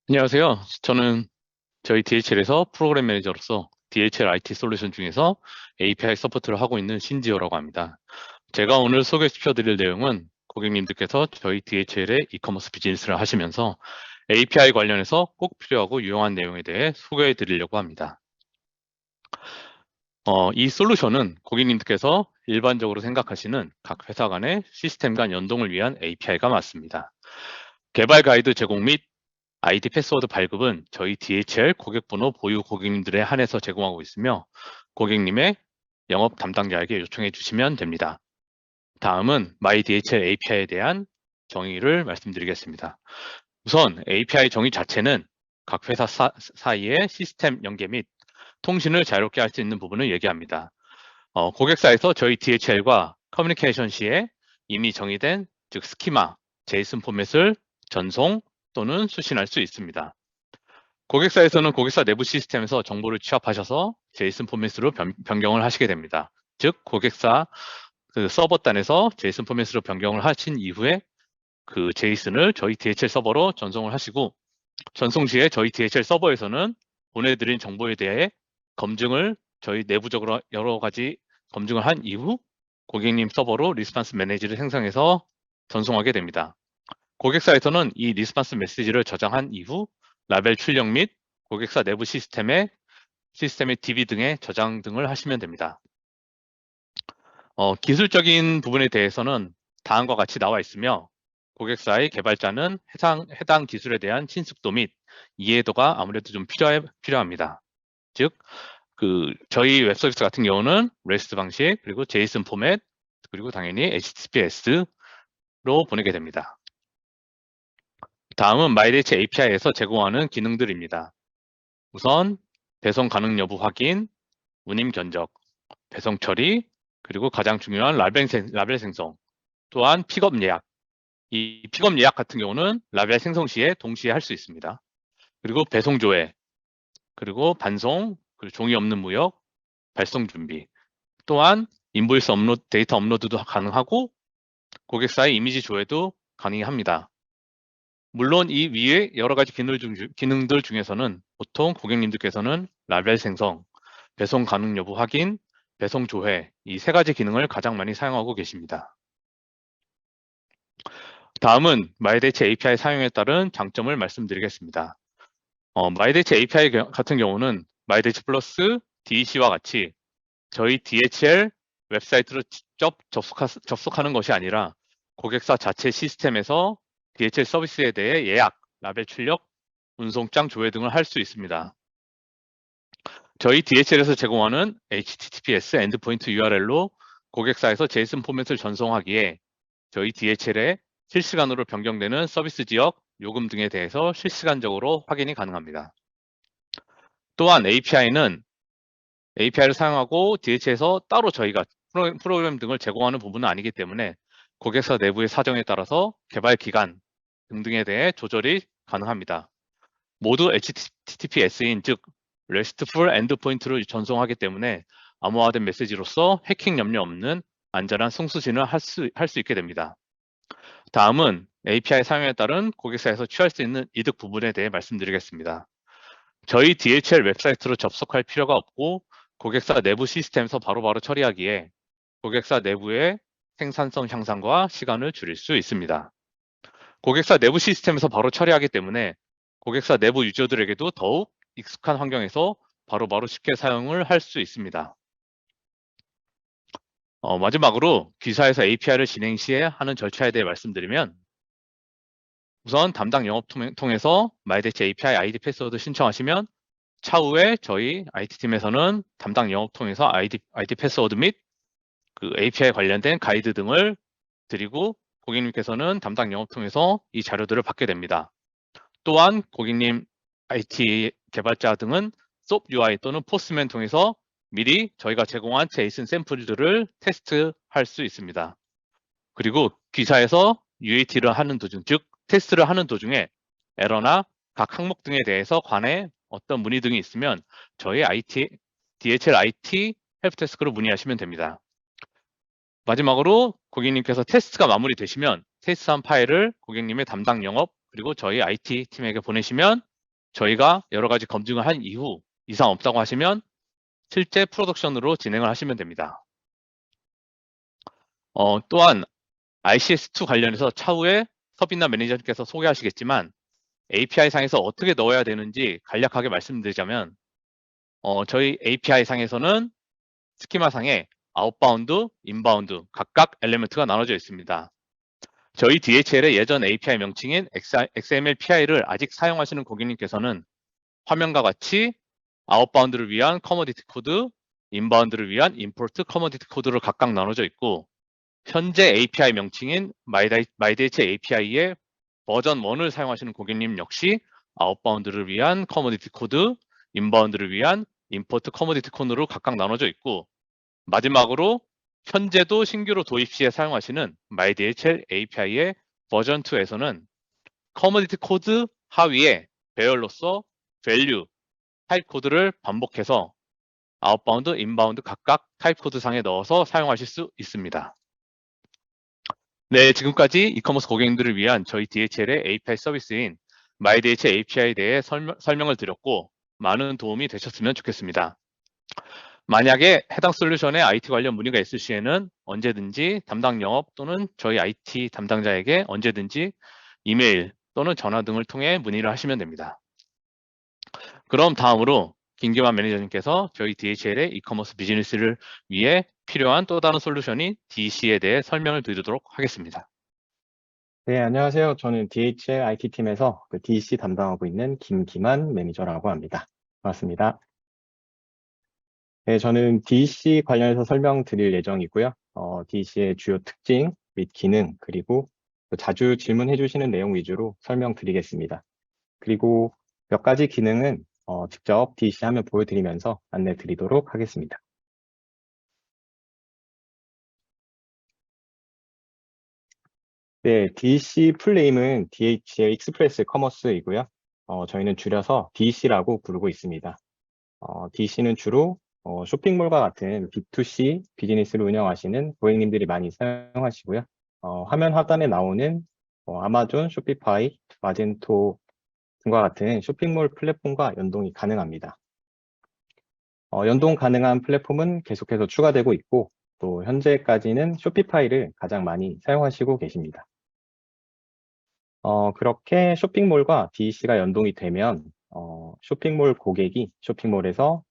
안녕하세요. 저는 저희 DHL에서 프로그램 매니저로서 DHL IT 솔루션 중에서 API 서포트를 하고 있는 신지호라고 합니다. 제가 오늘 소개시켜 드릴 내용은 고객님들께서 저희 DHL의 이커머스 비즈니스를 하시면서 API 관련해서 꼭 필요하고 유용한 내용에 대해 소개해 드리려고 합니다. 이 솔루션은 고객님들께서 일반적으로 생각하시는 각 회사 간의 시스템 간 연동을 위한 API가 맞습니다. 개발 가이드 제공 및 아이디 패스워드 발급은 저희 DHL 고객번호 보유 고객님들에 한해서 제공하고 있으며 고객님의 영업 담당자에게 요청해 주시면 됩니다. 다음은 MyDHL API에 대한 정의를 말씀드리겠습니다. 우선 API 정의 자체는 각 회사 사이의 시스템 연계 및 통신을 자유롭게 할 수 있는 부분을 얘기합니다. 고객사에서 저희 DHL과 커뮤니케이션 시에 이미 정의된 즉 스키마, 제이슨 포맷을 전송 또는 수신할 수 있습니다. 고객사에서는 고객사 내부 시스템에서 정보를 취합하셔서 제이슨 포맷으로 변경을 하시게 됩니다. 즉 고객사 그 서버단에서 제이슨 포맷으로 변경을 하신 이후에 그 제이슨을 저희 DHL 서버로 전송을 하시고 전송 시에 저희 DHL 서버에서는 보내드린 정보에 대해 검증을 저희 내부적으로 여러 가지 검증을 한 이후 고객님 서버로 리스판스 매니지를 생성해서 전송하게 됩니다. 고객사에서는 이 리스판스 메시지를 저장한 이후 라벨 출력 및 고객사 내부 시스템의 DB 등의 저장 등을 하시면 됩니다. 기술적인 부분에 대해서는 다음과 같이 나와 있으며 고객사의 개발자는 해당 기술에 대한 친숙도 및 이해도가 아무래도 좀 필요합니다. 즉, 저희 웹서비스 같은 경우는 REST 방식, 그리고 JSON 포맷, 그리고 당연히 HTTPS로 보내게 됩니다. 다음은 MyDH API에서 제공하는 기능들입니다. 우선 배송 가능 여부 확인, 운임 견적, 배송 처리, 그리고 가장 중요한 라벨 생성, 또한 픽업 예약. 이 픽업 예약 같은 경우는 라벨 생성 시에 동시에 할 수 있습니다. 그리고 배송 조회, 그리고 반송, 그리고 종이 없는 무역, 발송 준비. 또한 인보이스 데이터 업로드도 가능하고 고객사의 이미지 조회도 가능합니다. 물론 이 위에 여러 가지 기능들 중에서는 보통 고객님들께서는 라벨 생성, 배송 가능 여부 확인, 배송 조회 이 세 가지 기능을 가장 많이 사용하고 계십니다. 다음은 마이데치 API 사용에 따른 장점을 말씀드리겠습니다. 마이데치 API 같은 경우는 마이데치 플러스 DEC와 같이 저희 DHL 웹사이트로 직접 접속하는 것이 아니라 고객사 자체 시스템에서 DHL 서비스에 대해 예약, 라벨 출력, 운송장 조회 등을 할 수 있습니다. 저희 DHL에서 제공하는 HTTPS 엔드포인트 URL로 고객사에서 제이슨 포맷을 전송하기에 저희 DHL에 실시간으로 변경되는 서비스 지역, 요금 등에 대해서 실시간적으로 확인이 가능합니다. 또한 API를 사용하고 DHL에서 따로 저희가 프로그램 등을 제공하는 부분은 아니기 때문에 고객사 내부의 사정에 따라서 개발 기간 등등에 대해 조절이 가능합니다. 모두 HTTPS인 즉 RESTful 엔드포인트를 전송하기 때문에 암호화된 메시지로서 해킹 염려 없는 안전한 송수신을 할 수 있게 됩니다. 다음은 API 사용에 따른 고객사에서 취할 수 있는 이득 부분에 대해 말씀드리겠습니다. 저희 DHL 웹사이트로 접속할 필요가 없고 고객사 내부 시스템에서 바로바로 처리하기에 고객사 내부의 생산성 향상과 시간을 줄일 수 있습니다. 고객사 내부 시스템에서 바로 처리하기 때문에 고객사 내부 유저들에게도 더욱 익숙한 환경에서 바로바로 쉽게 사용을 할 수 있습니다. 마지막으로 기사에서 API를 진행 시에 하는 절차에 대해 말씀드리면 우선 담당 영업 통해서 마이데치 API 아이디 패스워드 신청하시면 차후에 저희 IT팀에서는 담당 영업 통해서 아이디 패스워드 및 그 API 관련된 가이드 등을 드리고 고객님께서는 담당 영업 통해서 이 자료들을 받게 됩니다. 또한 고객님 IT 개발자 등은 SOAP UI 또는 포스맨 통해서 미리 저희가 제공한 제이슨 샘플들을 테스트할 수 있습니다. 그리고 기사에서 UAT를 하는 도중, 즉 테스트를 하는 도중에 에러나 각 항목 등에 대해서 관해 어떤 문의 등이 있으면 저희 DHL IT 헬프데스크로 문의하시면 됩니다. 마지막으로 고객님께서 테스트가 마무리되시면 테스트한 파일을 고객님의 담당 영업 그리고 저희 IT 팀에게 보내시면 저희가 여러 가지 검증을 한 이후 이상 없다고 하시면 실제 프로덕션으로 진행을 하시면 됩니다. 또한 ICS2 관련해서 차후에 서빈나 매니저님께서 소개하시겠지만 API 상에서 어떻게 넣어야 되는지 간략하게 말씀드리자면 저희 API 상에서는 스키마 상에 아웃바운드, 인바운드 각각 엘리먼트가 나눠져 있습니다. 저희 DHL의 예전 API 명칭인 XML PI를 아직 사용하시는 고객님께서는 화면과 같이 아웃바운드를 위한 커머디티 코드, 인바운드를 위한 임포트 커머디티 코드로 각각 나눠져 있고 현재 API 명칭인 MyDHL API의 버전 1을 사용하시는 고객님 역시 아웃바운드를 위한 커머디티 코드, 인바운드를 위한 임포트 커머디티 코드로 각각 나눠져 있고 마지막으로 현재도 신규로 도입 시에 사용하시는 MyDHL API의 버전 2에서는 커머디티 코드 하위에 배열로서 value, 타입 코드를 반복해서 아웃바운드, 인바운드 각각 타입 코드 상에 넣어서 사용하실 수 있습니다. 네, 지금까지 이커머스 고객님들을 위한 저희 DHL의 API 서비스인 MyDHL API에 대해 설명을 드렸고 많은 도움이 되셨으면 좋겠습니다. 만약에 해당 솔루션에 IT 관련 문의가 있을 시에는 언제든지 담당 영업 또는 저희 IT 담당자에게 언제든지 이메일 또는 전화 등을 통해 문의를 하시면 됩니다. 그럼 다음으로 김기환 매니저님께서 저희 DHL의 이커머스 비즈니스를 위해 필요한 또 다른 솔루션인 DC에 대해 설명을 드리도록 하겠습니다. 네, 안녕하세요. 저는 DHL IT팀에서 DC 담당하고 있는 김기만 매니저라고 합니다. 반갑습니다. 네, 저는 DC 관련해서 설명드릴 예정이고요. DC의 주요 특징 및 기능, 그리고 자주 질문해 주시는 내용 위주로 설명드리겠습니다. 그리고 몇 가지 기능은 직접 DC 화면 보여드리면서 안내 드리도록 하겠습니다. 네, DC 풀네임은 DHL 익스프레스 커머스이고요. 저희는 줄여서 DC라고 부르고 있습니다. DC는 주로 쇼핑몰과 같은 B2C 비즈니스를 운영하시는 고객님들이 많이 사용하시고요. 화면 하단에 나오는 아마존, 쇼피파이, 마젠토 등과 같은 쇼핑몰 플랫폼과 연동이 가능합니다. 연동 가능한 플랫폼은 계속해서 추가되고 있고 또 현재까지는 쇼피파이를 가장 많이 사용하시고 계십니다. 그렇게 쇼핑몰과 DC가 연동이 되면 쇼핑몰 고객이 쇼핑몰에서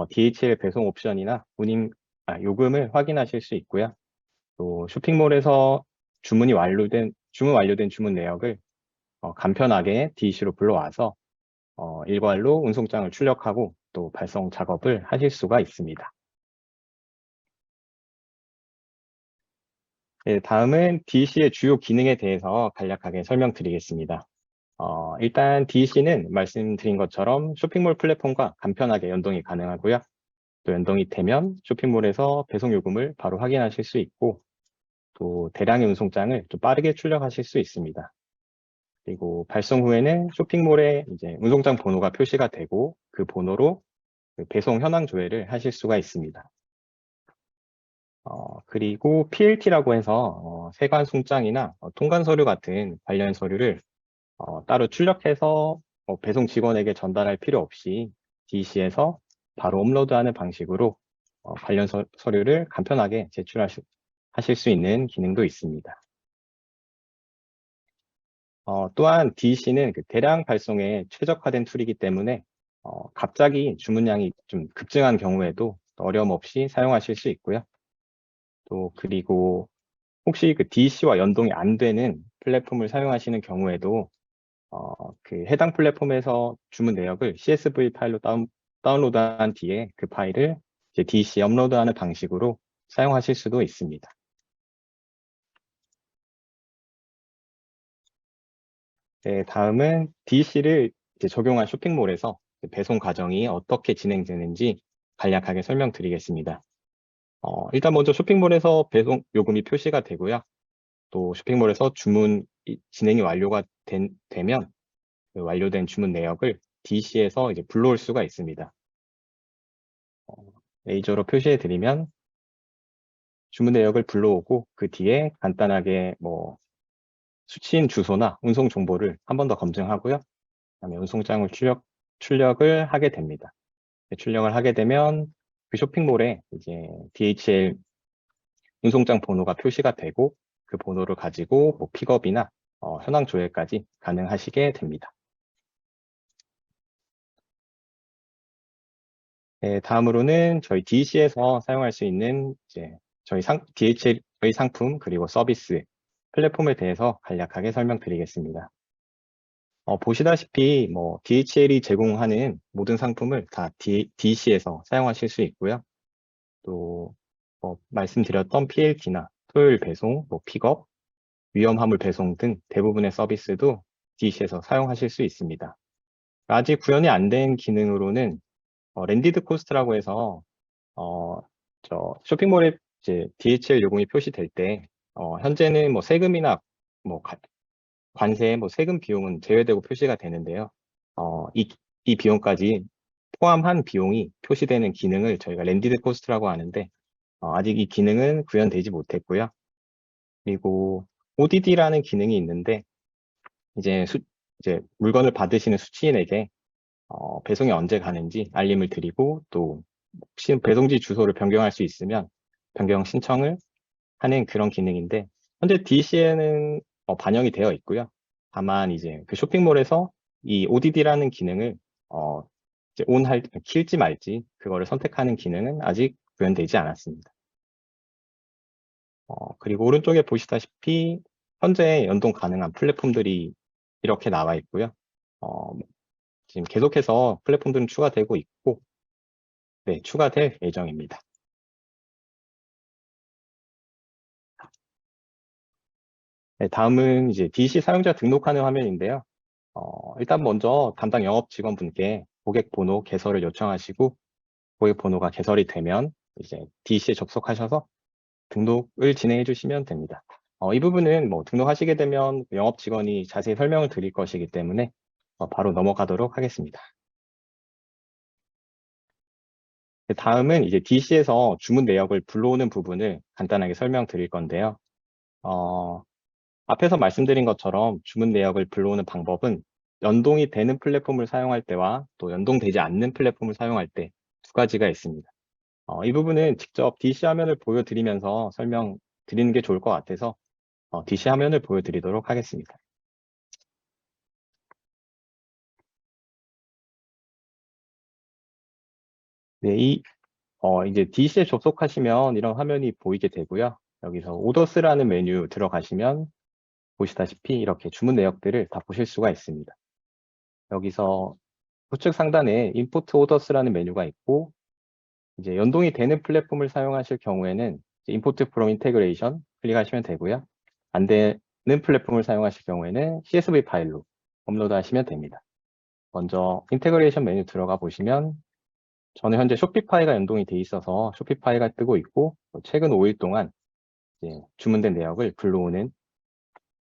DHL 배송 옵션이나 요금을 확인하실 수 있고요. 또 쇼핑몰에서 주문 완료된 주문 내역을 간편하게 DC로 불러와서 일괄로 운송장을 출력하고 또 발송 작업을 하실 수가 있습니다. 네, 다음은 DC의 주요 기능에 대해서 간략하게 설명드리겠습니다. 일단 DC는 말씀드린 것처럼 쇼핑몰 플랫폼과 간편하게 연동이 가능하고요. 또 연동이 되면 쇼핑몰에서 배송 요금을 바로 확인하실 수 있고 또 대량의 운송장을 좀 빠르게 출력하실 수 있습니다. 그리고 발송 후에는 쇼핑몰에 이제 운송장 번호가 표시가 되고 그 번호로 배송 현황 조회를 하실 수가 있습니다. 그리고 PLT라고 해서 세관 송장이나 통관 서류 같은 관련 서류를 따로 출력해서 배송 직원에게 전달할 필요 없이 DC에서 바로 업로드하는 방식으로 관련 서류를 간편하게 제출하실 수 있는 기능도 있습니다. 또한 DC는 대량 발송에 최적화된 툴이기 때문에 갑자기 주문량이 좀 급증한 경우에도 어려움 없이 사용하실 수 있고요. 또 그리고 혹시 DC와 연동이 안 되는 플랫폼을 사용하시는 경우에도 해당 플랫폼에서 주문 내역을 CSV 파일로 다운로드한 뒤에 그 파일을 이제 DC에 업로드하는 방식으로 사용하실 수도 있습니다. 네, 다음은 DC를 적용한 쇼핑몰에서 배송 과정이 어떻게 진행되는지 간략하게 설명드리겠습니다. 일단 먼저 쇼핑몰에서 배송 요금이 표시가 되고요. 또 쇼핑몰에서 주문 진행이 완료가 되면 그 완료된 주문 내역을 DC에서 이제 불러올 수가 있습니다. 레이저로 표시해 드리면 주문 내역을 불러오고 그 뒤에 간단하게 수취인 주소나 운송 정보를 한 번 더 검증하고요. 그다음에 운송장을 출력을 하게 됩니다. 출력을 하게 되면 그 쇼핑몰에 이제 DHL 운송장 번호가 표시가 되고 그 번호를 가지고 뭐 픽업이나 현황 조회까지 가능하시게 됩니다. 네, 다음으로는 저희 DC에서 사용할 수 있는 이제 저희 DHL의 상품 그리고 서비스 플랫폼에 대해서 간략하게 설명드리겠습니다. 보시다시피 뭐 DHL이 제공하는 모든 상품을 다 DC에서 사용하실 수 있고요. 또 말씀드렸던 PLT나 토요일 배송, 뭐 픽업, 위험 화물 배송 등 대부분의 서비스도 DC에서 사용하실 수 있습니다. 아직 구현이 안 된 기능으로는 랜디드 코스트라고 해서 쇼핑몰에 이제 DHL 요금이 표시될 때 현재는 뭐 세금이나 뭐 관세, 뭐 세금 비용은 제외되고 표시가 되는데요. 이 비용까지 포함한 비용이 표시되는 기능을 저희가 랜디드 코스트라고 하는데 아직 이 기능은 구현되지 못했고요. 그리고 ODD라는 기능이 있는데 이제 물건을 받으시는 수취인에게 배송이 언제 가는지 알림을 드리고 또 혹시 배송지 주소를 변경할 수 있으면 변경 신청을 하는 그런 기능인데 현재 DC에는 반영이 되어 있고요. 다만 이제 그 쇼핑몰에서 이 ODD라는 기능을 이제 킬지 말지 그거를 선택하는 기능은 아직 구현되지 않았습니다. 그리고 오른쪽에 보시다시피 현재 연동 가능한 플랫폼들이 이렇게 나와 있고요. 지금 계속해서 플랫폼들은 추가되고 있고, 네, 추가될 예정입니다. 네, 다음은 이제 DC 사용자 등록하는 화면인데요. 일단 먼저 담당 영업 직원분께 고객 번호 개설을 요청하시고, 고객 번호가 개설이 되면 이제 DC에 접속하셔서 등록을 진행해 주시면 됩니다. 이 부분은 뭐 등록하시게 되면 영업 직원이 자세히 설명을 드릴 것이기 때문에 바로 넘어가도록 하겠습니다. 다음은 이제 DC에서 주문 내역을 불러오는 부분을 간단하게 설명드릴 건데요. 앞에서 말씀드린 것처럼 주문 내역을 불러오는 방법은 연동이 되는 플랫폼을 사용할 때와 또 연동되지 않는 플랫폼을 사용할 때 두 가지가 있습니다. 이 부분은 직접 DC 화면을 보여드리면서 설명드리는 게 좋을 것 같아서 DC 화면을 보여드리도록 하겠습니다. 네, 이제 DC에 접속하시면 이런 화면이 보이게 되고요. 여기서 오더스라는 메뉴 들어가시면 보시다시피 이렇게 주문 내역들을 다 보실 수가 있습니다. 여기서 우측 상단에 임포트 오더스라는 메뉴가 있고 이제 연동이 되는 플랫폼을 사용하실 경우에는 임포트 프롬 인테그레이션 클릭하시면 되고요. 안 되는 플랫폼을 사용하실 경우에는 CSV 파일로 업로드 하시면 됩니다. 먼저 인테그레이션 메뉴 들어가 보시면 저는 현재 쇼피파이가 연동이 돼 있어서 쇼피파이가 뜨고 있고 최근 5일 동안 이제 주문된 내역을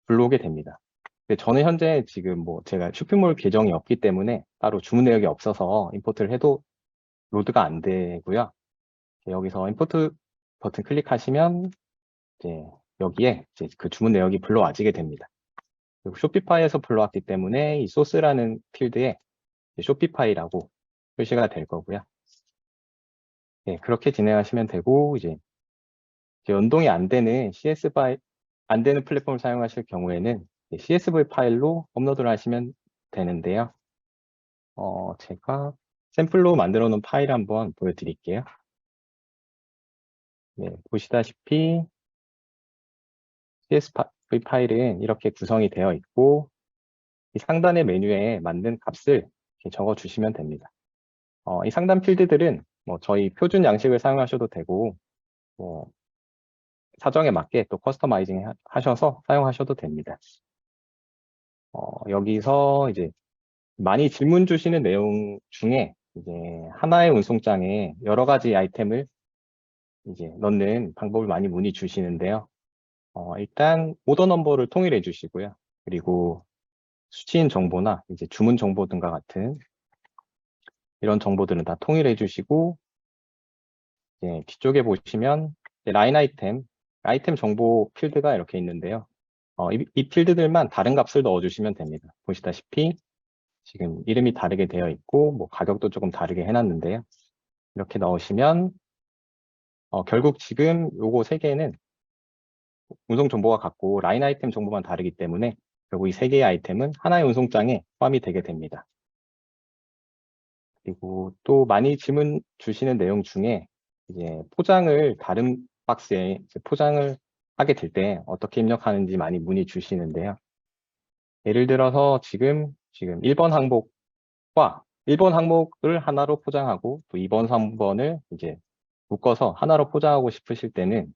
불러오게 됩니다. 근데 저는 현재 지금 뭐 제가 쇼핑몰 계정이 없기 때문에 따로 주문 내역이 없어서 임포트를 해도 로드가 안 되고요. 여기서 임포트 버튼 클릭하시면 이제 여기에 이제 그 주문 내역이 불러와지게 됩니다. 그리고 쇼피파이에서 불러왔기 때문에 이 소스라는 필드에 쇼피파이라고 표시가 될 거고요. 네, 그렇게 진행하시면 되고 이제 연동이 안 되는 안 되는 플랫폼을 사용하실 경우에는 CSV 파일로 업로드를 하시면 되는데요. 제가 샘플로 만들어 놓은 파일 한번 보여드릴게요. 네, 보시다시피 CSV 파일은 이렇게 구성이 되어 있고 이 상단의 메뉴에 맞는 값을 적어 주시면 됩니다. 이 상단 필드들은 뭐 저희 표준 양식을 사용하셔도 되고 뭐 사정에 맞게 또 커스터마이징 하셔서 사용하셔도 됩니다. 여기서 이제 많이 질문 주시는 내용 중에 이제 하나의 운송장에 여러 가지 아이템을 이제 넣는 방법을 많이 문의 주시는데요. 일단 오더 넘버를 통일해 주시고요. 그리고 수취인 정보나 이제 주문 정보 등과 같은 이런 정보들은 다 통일해 주시고 이제 뒤쪽에 보시면 라인 아이템 정보 필드가 이렇게 있는데요. 이 필드들만 다른 값을 넣어주시면 됩니다. 보시다시피 지금 이름이 다르게 되어 있고, 뭐 가격도 조금 다르게 해놨는데요. 이렇게 넣으시면, 결국 지금 요거 세 개는 운송 정보가 같고 라인 아이템 정보만 다르기 때문에 결국 이 세 개의 아이템은 하나의 운송장에 포함이 되게 됩니다. 그리고 또 많이 질문 주시는 내용 중에 이제 포장을 다른 박스에 이제 포장을 하게 될 때 어떻게 입력하는지 많이 문의 주시는데요. 예를 들어서 지금 1번 항목과 1번 항목을 하나로 포장하고 또 2번, 3번을 이제 묶어서 하나로 포장하고 싶으실 때는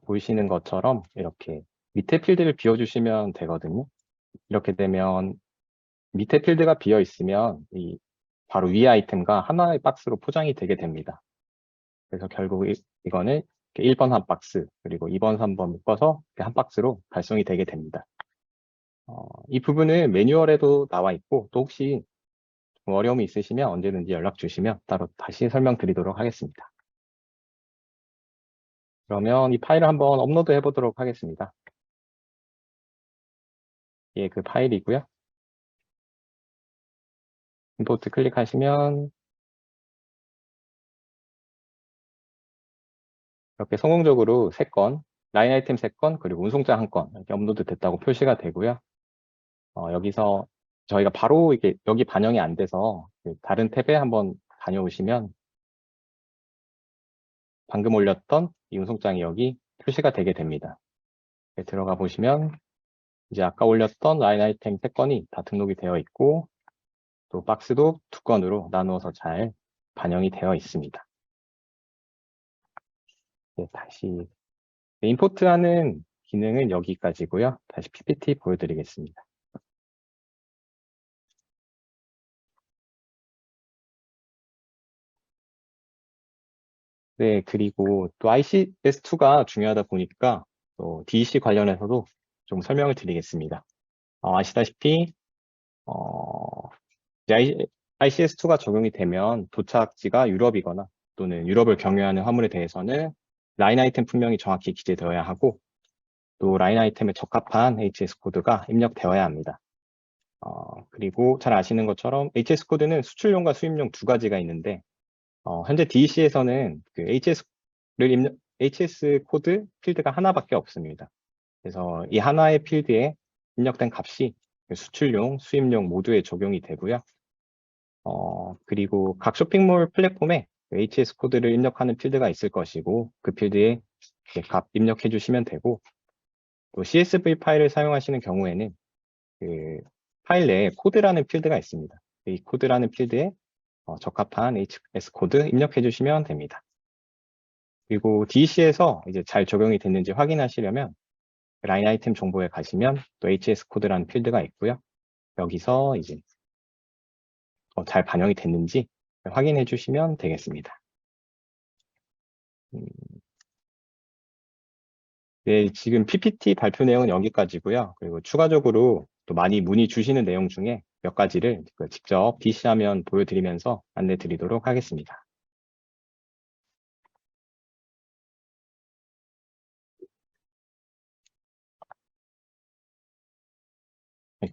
보이시는 것처럼 이렇게 밑에 필드를 비워주시면 되거든요. 이렇게 되면 밑에 필드가 비어 있으면 이 바로 위의 아이템과 하나의 박스로 포장이 되게 됩니다. 그래서 결국 이거는 1번 한 박스, 그리고 2번, 3번 묶어서 한 박스로 발송이 되게 됩니다. 이 부분은 매뉴얼에도 나와 있고, 또 혹시 좀 어려움이 있으시면 언제든지 연락 주시면 따로 다시 설명드리도록 하겠습니다. 그러면 이 파일을 한번 업로드 해보도록 하겠습니다. 예, 그 파일이고요. 임포트 클릭하시면 이렇게 성공적으로 3건, 라인 아이템 3건, 그리고 운송장 1건 이렇게 업로드 됐다고 표시가 되고요. 여기서 저희가 바로 이게 여기 반영이 안 돼서 그 다른 탭에 한번 다녀오시면 방금 올렸던 이 운송장이 여기 표시가 되게 됩니다. 들어가 보시면 이제 아까 올렸던 라인 아이템 3건이 다 등록이 되어 있고 또 박스도 2건으로 나누어서 잘 반영이 되어 있습니다. 네, 다시 임포트하는 기능은 여기까지고요. 다시 PPT 보여드리겠습니다. 네, 그리고 또 ICS2가 중요하다 보니까 또 DEC 관련해서도 좀 설명을 드리겠습니다. 아시다시피 ICS2가 적용이 되면 도착지가 유럽이거나 또는 유럽을 경유하는 화물에 대해서는 라인 아이템 분명히 정확히 기재되어야 하고 또 라인 아이템에 적합한 HS 코드가 입력되어야 합니다. 그리고 잘 아시는 것처럼 HS 코드는 수출용과 수입용 두 가지가 있는데 현재 DEC에서는 그 HS 코드 필드가 하나밖에 없습니다. 그래서 이 하나의 필드에 입력된 값이 수출용, 수입용 모두에 적용이 되고요. 그리고 각 쇼핑몰 플랫폼에 HS 코드를 입력하는 필드가 있을 것이고 그 필드에 값 입력해 주시면 되고 또 CSV 파일을 사용하시는 경우에는 그 파일 내에 코드라는 필드가 있습니다. 이 코드라는 필드에 적합한 HS 코드 입력해 주시면 됩니다. 그리고 DEC에서 이제 잘 적용이 됐는지 확인하시려면 라인 아이템 정보에 가시면 또 HS 코드라는 필드가 있고요. 여기서 이제 잘 반영이 됐는지 확인해 주시면 되겠습니다. 네, 지금 PPT 발표 내용은 여기까지고요. 그리고 추가적으로 또 많이 문의 주시는 내용 중에 몇 가지를 직접 DC화면 보여드리면서 안내 드리도록 하겠습니다. 네.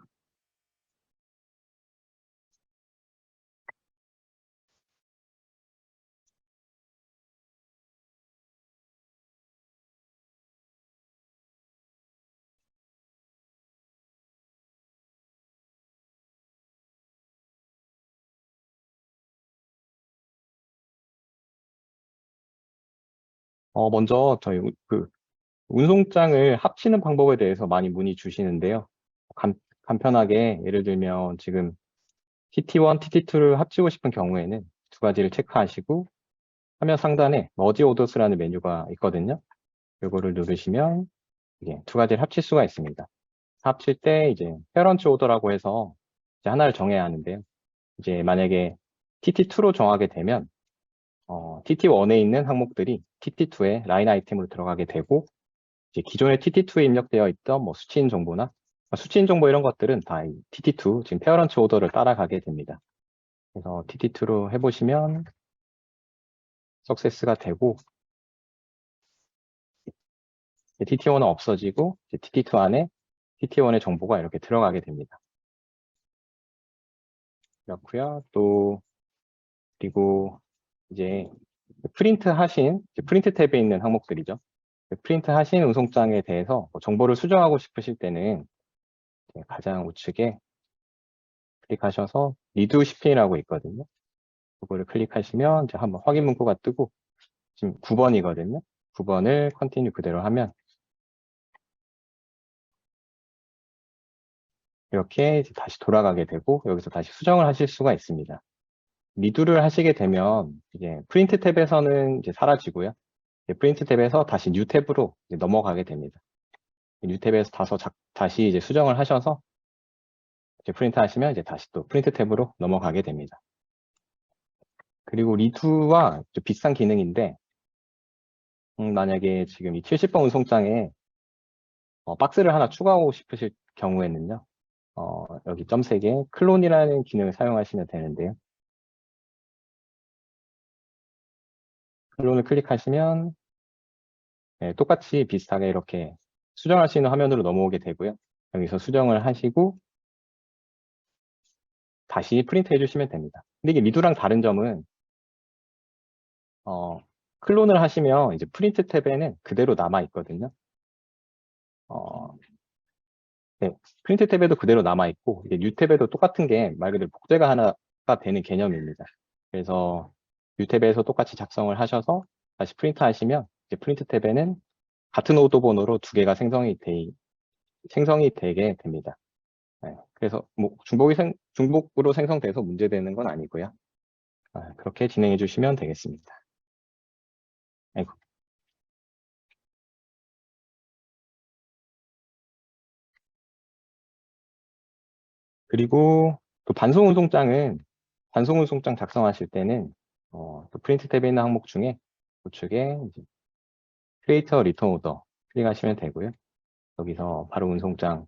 먼저 저희 그 운송장을 합치는 방법에 대해서 많이 문의 주시는데요. 간편하게 예를 들면 지금 TT1, TT2를 합치고 싶은 경우에는 두 가지를 체크하시고 화면 상단에 머지 오더스라는 메뉴가 있거든요. 이거를 누르시면 이게 두 가지를 합칠 수가 있습니다. 합칠 때 이제 페런츠 오더라고 해서 이제 하나를 정해야 하는데요. 이제 만약에 TT2로 정하게 되면 TT1에 있는 항목들이 TT2에 라인 아이템으로 들어가게 되고 이제 기존에 TT2에 입력되어 있던 뭐 수치인 정보나 수치인 정보 이런 것들은 다 TT2 지금 페어런츠 오더를 따라가게 됩니다. 그래서 TT2로 해보시면 석세스가 되고 TT1은 없어지고 TT2 안에 TT1의 정보가 이렇게 들어가게 됩니다. 그렇고요. 또 그리고 이제 프린트 탭에 있는 항목들이죠. 프린트 하신 운송장에 대해서 정보를 수정하고 싶으실 때는 가장 우측에 클릭하셔서 리두 시핀이라고 있거든요. 그거를 클릭하시면 이제 한번 확인 문구가 뜨고 지금 9번이거든요. 9번을 컨티뉴 그대로 하면 이렇게 이제 다시 돌아가게 되고 여기서 다시 수정을 하실 수가 있습니다. 리두를 하시게 되면 이제 프린트 탭에서는 이제 사라지고요. 프린트 탭에서 다시 뉴 탭으로 이제 넘어가게 됩니다. 뉴 탭에서 다시 이제 수정을 하셔서 이제 프린트 하시면 이제 다시 또 프린트 탭으로 넘어가게 됩니다. 그리고 리두와 좀 비슷한 기능인데 만약에 지금 이 70번 운송장에 박스를 하나 추가하고 싶으실 경우에는요. 여기 점 3개 클론이라는 기능을 사용하시면 되는데요. 클론을 클릭하시면 똑같이 비슷하게 이렇게 수정할 수 있는 화면으로 넘어오게 되고요. 여기서 수정을 하시고 다시 프린트 해주시면 됩니다. 근데 이게 리두랑 다른 점은 클론을 하시면 이제 프린트 탭에는 그대로 남아 있거든요. 네, 프린트 탭에도 그대로 남아 있고 이게 뉴 탭에도 똑같은 게 말 그대로 복제가 하나가 되는 개념입니다. 그래서 뉴 탭에서 똑같이 작성을 하셔서 다시 프린트 하시면 이제 프린트 탭에는 같은 오더 번호로 두 개가 생성이 되게 됩니다. 네, 그래서 뭐 중복으로 생성돼서 문제되는 건 아니고요. 그렇게 진행해 주시면 되겠습니다. 아이고. 그리고 또 반송 운송장 작성하실 때는 또 프린트 탭에 있는 항목 중에 우측에 이제 크리에이터 리턴 오더 클릭하시면 되고요. 여기서 바로 운송장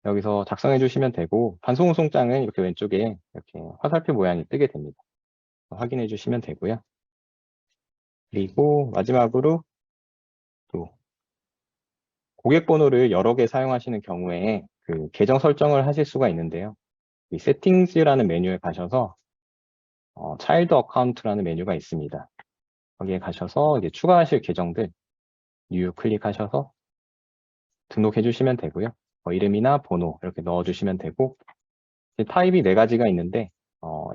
여기서 작성해 주시면 되고 반송 운송장은 이렇게 왼쪽에 이렇게 화살표 모양이 뜨게 됩니다. 확인해 주시면 되고요. 그리고 마지막으로 또 고객 번호를 여러 개 사용하시는 경우에 그 계정 설정을 하실 수가 있는데요. 이 세팅즈라는 메뉴에 가셔서 차일드 어카운트라는 메뉴가 있습니다. 거기에 가셔서 이제 추가하실 계정들 뉴 클릭하셔서 등록해 주시면 되고요. 이름이나 번호 이렇게 넣어 주시면 되고 타입이 4가지가 있는데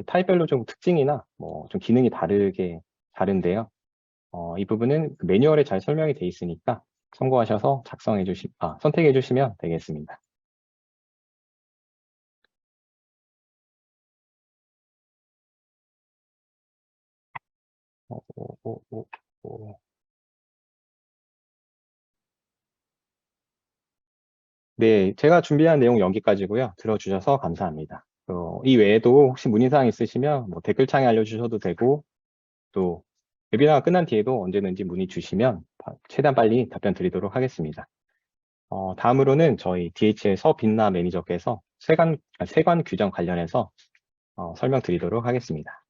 타입별로 좀 특징이나 뭐 좀 기능이 다른데요. 이 부분은 그 매뉴얼에 잘 설명이 돼 있으니까 참고하셔서 선택해 주시면 되겠습니다. 어, 어, 어, 어, 어. 네, 제가 준비한 내용 여기까지고요. 들어주셔서 감사합니다. 이 외에도 혹시 문의사항 있으시면 뭐 댓글창에 알려주셔도 되고 또 웨비나가 끝난 뒤에도 언제든지 문의 주시면 최대한 빨리 답변 드리도록 하겠습니다. 다음으로는 저희 DHL 서빛나 매니저께서 세관 규정 관련해서 설명드리도록 하겠습니다.